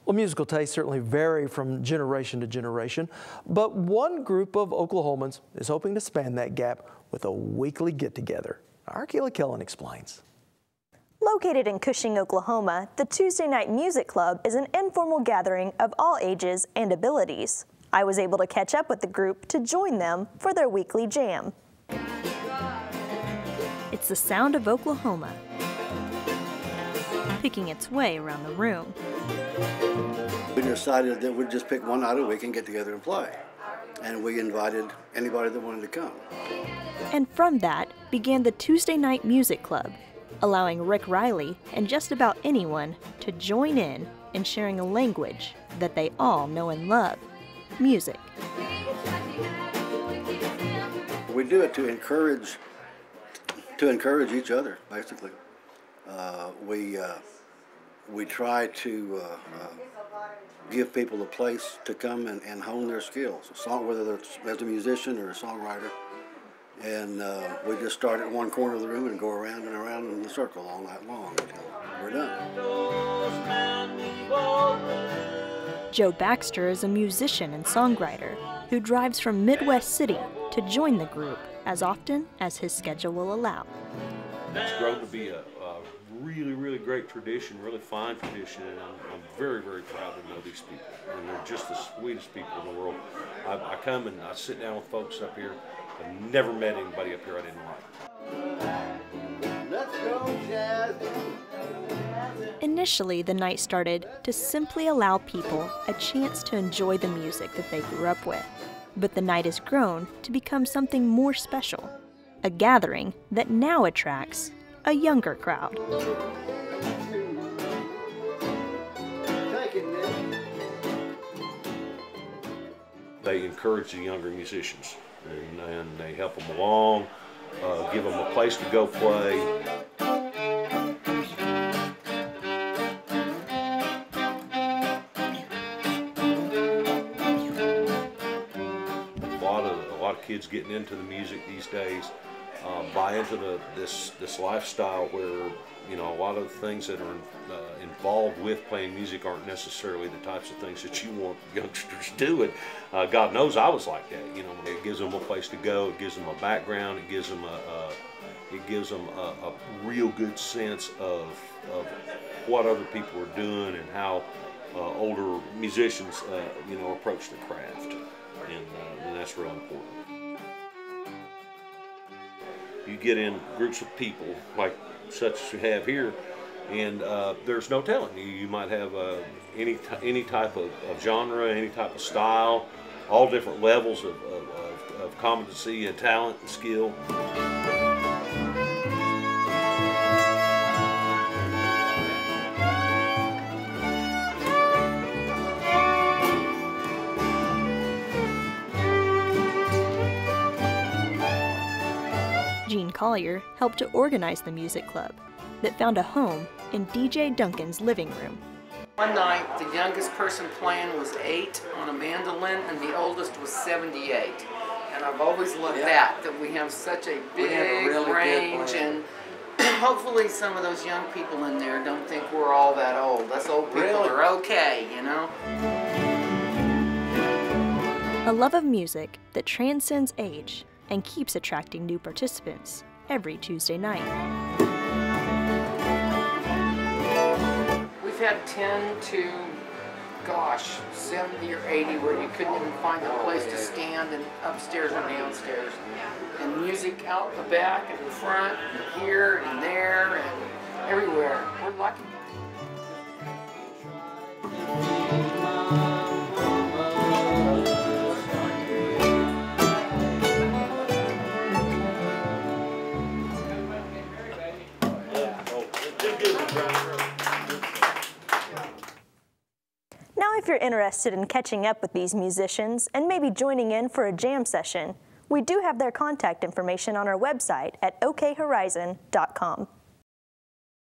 Well, musical tastes certainly vary from generation to generation, but one group of Oklahomans is hoping to span that gap with a weekly get-together. Our Keela Kellen explains. Located in Cushing, Oklahoma, the Tuesday Night Music Club is an informal gathering of all ages and abilities. I was able to catch up with the group to join them for their weekly jam. It's the sound of Oklahoma, picking its way around the room. We decided that we'd just pick one night a week and get together and play. And we invited anybody that wanted to come. And from that began the Tuesday Night Music Club, allowing Rick Riley and just about anyone to join in sharing a language that they all know and love, music. We do it to encourage each other, basically. We try to give people a place to come and hone their skills, whether as a musician or a songwriter. And we just start at one corner of the room and go around and around in the circle all night long until we're done. Joe Baxter is a musician and songwriter who drives from Midwest City to join the group as often as his schedule will allow. It's grown to be a really, really great tradition, really fine tradition, and I'm very, very proud to know these people. And they're just the sweetest people in the world. I come and I sit down with folks up here. I've never met anybody up here I didn't like. Let's go, Jazz. Initially, the night started to simply allow people a chance to enjoy the music that they grew up with. But the night has grown to become something more special, a gathering that now attracts a younger crowd. They encourage the younger musicians, and they help them along, give them a place to go play. A lot of kids getting into the music these days buy into this lifestyle where, you know, a lot of the things that are involved with playing music aren't necessarily the types of things that you want youngsters doing. God knows I was like that. You know, it gives them a place to go. It gives them a background. It gives them a real good sense of what other people are doing and how older musicians, you know, approach the craft, and that's real important. You get in groups of people like such as you have here, and there's no telling. You might have any type of genre, any type of style, all different levels of competency and talent and skill. Gene Collier helped to organize the music club that found a home in DJ Duncan's living room. One night, the youngest person playing was 8 on a mandolin, and the oldest was 78. And I've always loved that we have such a big range, and hopefully some of those young people in there don't think we're all that old. Us old people are okay, you know? A love of music that transcends age and keeps attracting new participants every Tuesday night. We've had 10 to, gosh, 70 or 80 where you couldn't even find a place to stand, and upstairs and downstairs. And music out the back and the front and here and there and everywhere. We're lucky. Now, if you're interested in catching up with these musicians and maybe joining in for a jam session, we do have their contact information on our website at okhorizon.com.